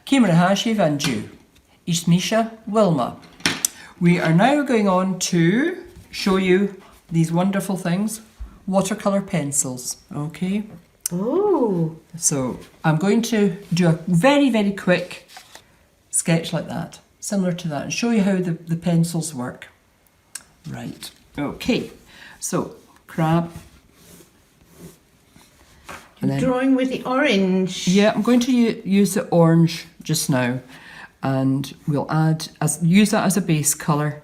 Kimra Hashiv and you. Ishmisha Wilma. We are now going on to show you these wonderful things. Watercolour pencils. Okay. Oh. So I'm going to do a very, very quick sketch like that. Similar to that. And show you how the pencils work. Right. Okay. So, crab. You're drawing with the orange. Yeah, I'm going to use the orange just now, and we'll use that as a base colour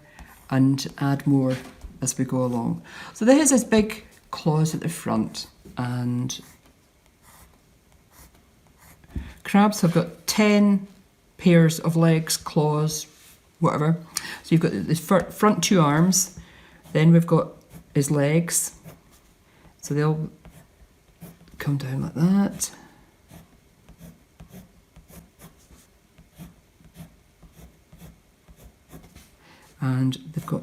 and add more as we go along. So there's this big claws at the front, and crabs have got 10 pairs of legs, claws, whatever. So you've got the front two arms, then we've got his legs, so they'll come down like that. And they've got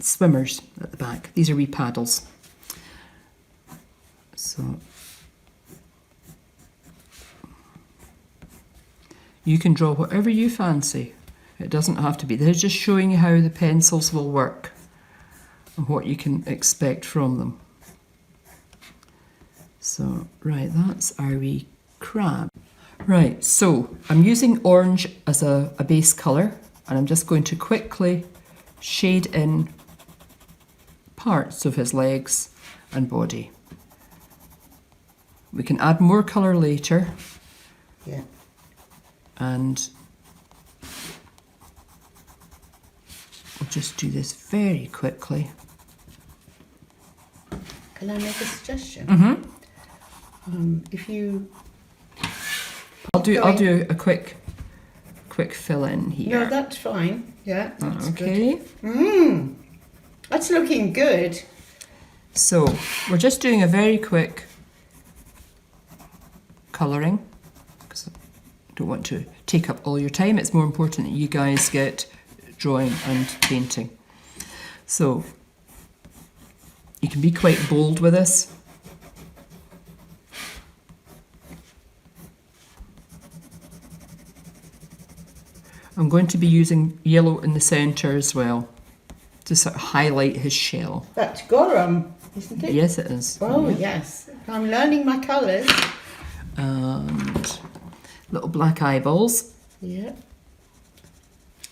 swimmers at the back. These are wee paddles. So you can draw whatever you fancy. It doesn't have to be. They're just showing you how the pencils will work and what you can expect from them. So, right, that's our wee crab. Right, so I'm using orange as a base colour, and I'm just going to quickly shade in parts of his legs and body. We can add more colour later. Yeah. And we'll just do this very quickly. Can I make a suggestion? Mm-hmm. If you... I'll do a quick fill in here. No, that's fine. Yeah, that's okay. Good. That's looking good. So we're just doing a very quick colouring because I don't want to take up all your time. It's more important that you guys get drawing and painting. So you can be quite bold with this. I'm going to be using yellow in the centre as well to sort of highlight his shell. That's Gorum, isn't it? Yes, it is. Oh, yeah. yes. I'm learning my colours. And little black eyeballs. Yeah.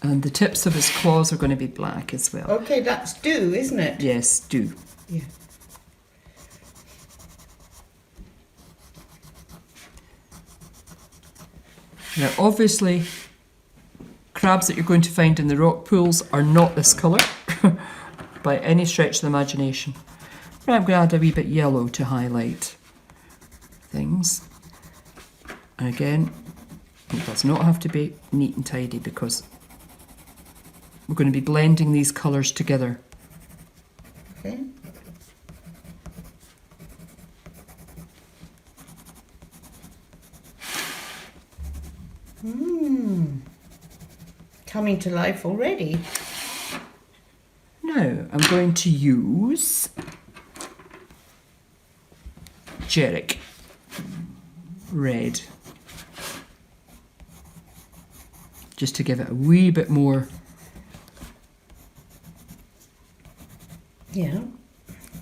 And the tips of his claws are going to be black as well. Okay, that's do, isn't it? Yes, do. Yeah. Now, obviously, crabs that you're going to find in the rock pools are not this colour by any stretch of the imagination. But I'm going to add a wee bit yellow to highlight things. And again, it does not have to be neat and tidy because we're going to be blending these colours together. Okay. Coming to life already. Now I'm going to use Jerrick red just to give it a wee bit more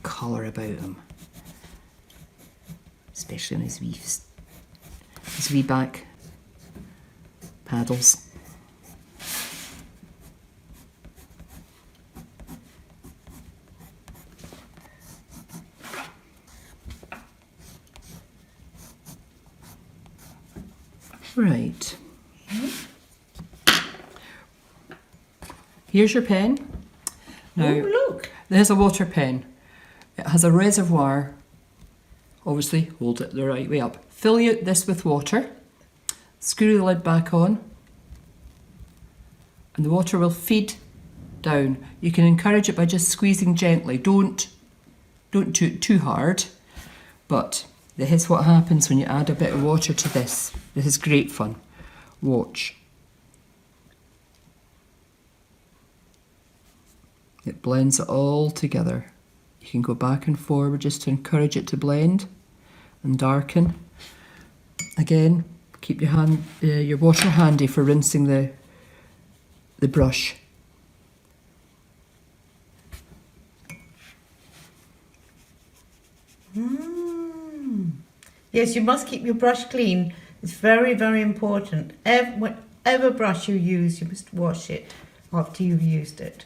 colour about him, especially on his wee back paddles. Right. Here's your pen. Now, oh, look. There's a water pen. It has a reservoir. Obviously, hold it the right way up. Fill this with water. Screw the lid back on. And the water will feed down. You can encourage it by just squeezing gently. Don't do it too hard. But this is what happens when you add a bit of water to this. This is great fun. Watch. It blends it all together. You can go back and forward just to encourage it to blend and darken. Again, keep your water handy for rinsing the brush. Yes, you must keep your brush clean. It's very, very important. Whatever brush you use, you must wash it after you've used it.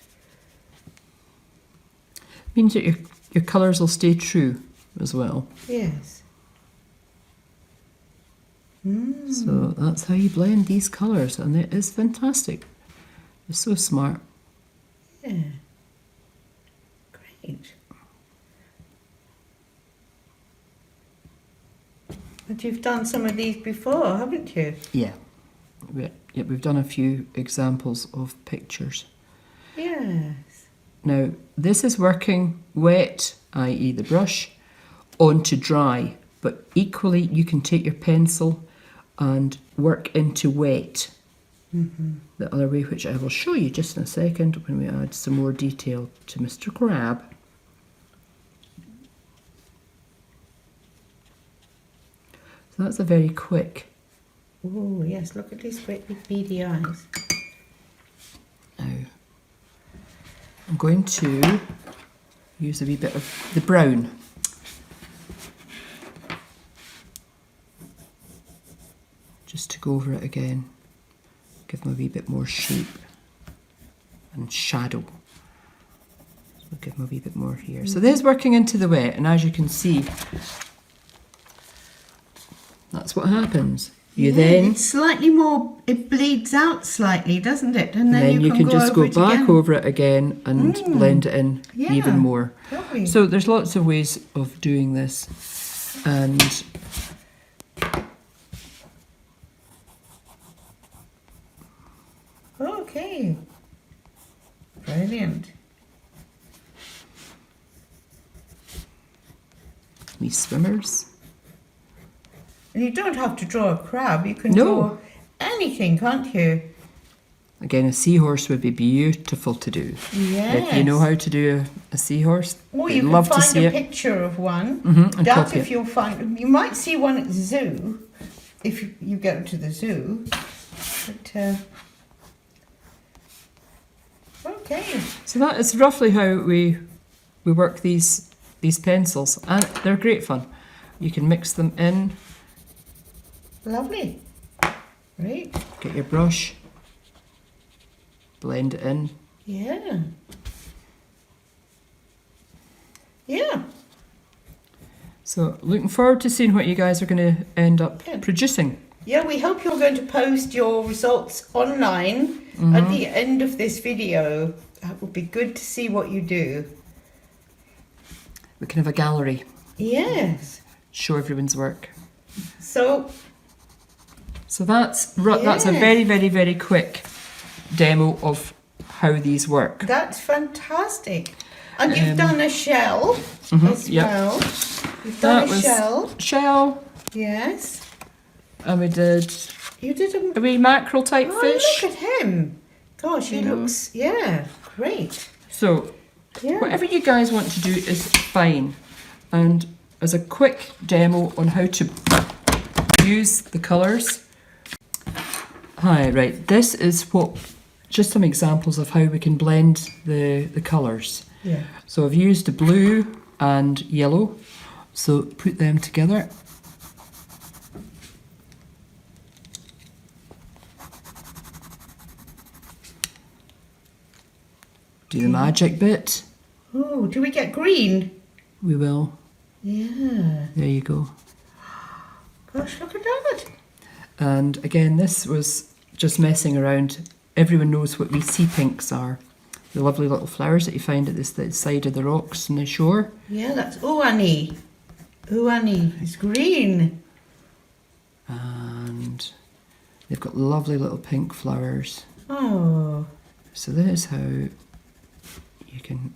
Means that your colours will stay true as well. Yes. So that's how you blend these colours, and it is fantastic. It's so smart. Yeah. Great. But you've done some of these before, haven't you? Yeah. We've done a few examples of pictures. Yes. Now, this is working wet, i.e. the brush, onto dry. But equally, you can take your pencil and work into wet. The other way, which I will show you just in a second when we add some more detail to Mr. Crab. So that's a very quick. Oh, yes, look at his great big beady eyes. Now, I'm going to use a wee bit of the brown. Just to go over it again. Give them a wee bit more shape and shadow. So we'll give them a wee bit more here. So there's working into the wet, and as you can see, that's what happens. You then It's slightly more, it bleeds out slightly, doesn't it? And then you can just go back again. over it again and blend it in even more. Lovely. So there's lots of ways of doing this, and Okay. Brilliant. we swimmers. And you don't have to draw a crab, you can No. draw anything, can't you? Again, a seahorse would be beautiful to do. Yes. If you know how to do a seahorse, Or we'd you can love to find see a it. picture of one. And That copy if it. you'll find, you might see one at the zoo, if you go to the zoo. But, okay. So that is roughly how we work these pencils, and they're great fun. You can mix them in, Lovely. Great. get your brush, blend it in. Yeah. Yeah. So looking forward to seeing what you guys are going to end up Yeah. producing. Yeah, we hope you're going to post your results online at the end of this video. That would be good to see what you do. We can have a gallery, Yes. show everyone's work. So, So that's a Yes. very, very, very quick demo of how these work. that's fantastic. And you've done a shell as yep. well. You've done That a was shell. shell, Yes. and we did You did a wee mackerel type Oh, fish. look at him. Gosh, he You know. looks, yeah, great. So Yeah. whatever you guys want to do is fine. And as a quick demo on how to use the colours. Hi, right, this is just some examples of how we can blend the colours. Yeah. So I've used the blue and yellow, so put them together. Do the magic bit. Oh, do we get green? We will. Yeah. There you go. Gosh, look at that. And again, this was just messing around. Everyone knows what these sea pinks are. The lovely little flowers that you find at the side of the rocks on the shore. Yeah, that's Ouani. Ouani is green. And they've got lovely little pink flowers. Oh. So this is how you can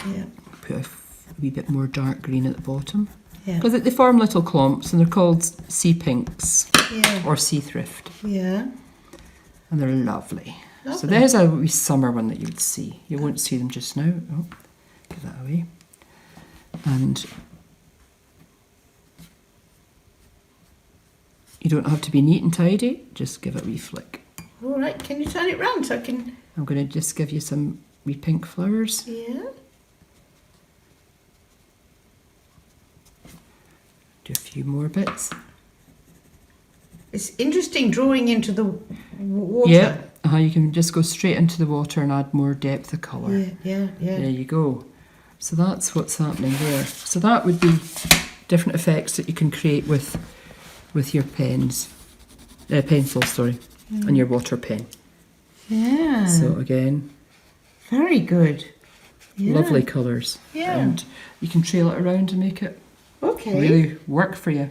Yeah. put a wee bit more dark green at the bottom. Yeah. Because they form little clumps, and they're called sea pinks Yeah. or sea thrift. Yeah. And they're lovely. So Lovely. there's a wee summer one that you would see. You won't see them just now. Oh, give that away. And you don't have to be neat and tidy, just give it a wee flick. All right, can you turn it round so I can... I'm going to just give you some wee pink flowers. Yeah. Do a few more bits. It's interesting drawing into the water. Yeah, you can just go straight into the water and add more depth of colour. Yeah. There you go. So that's what's happening there. So that would be different effects that you can create with your pencils, and your water pen. Yeah. So again, Very good. Yeah. lovely colours. Yeah. And you can trail it around and make it Okay. really work for you.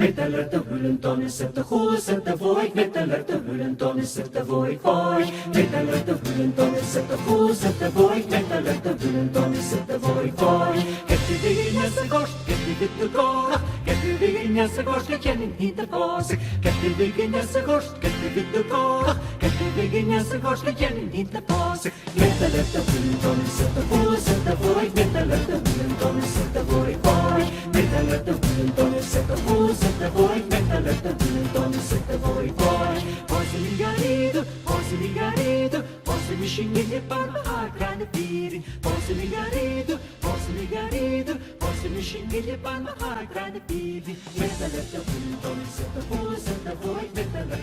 Met a letter,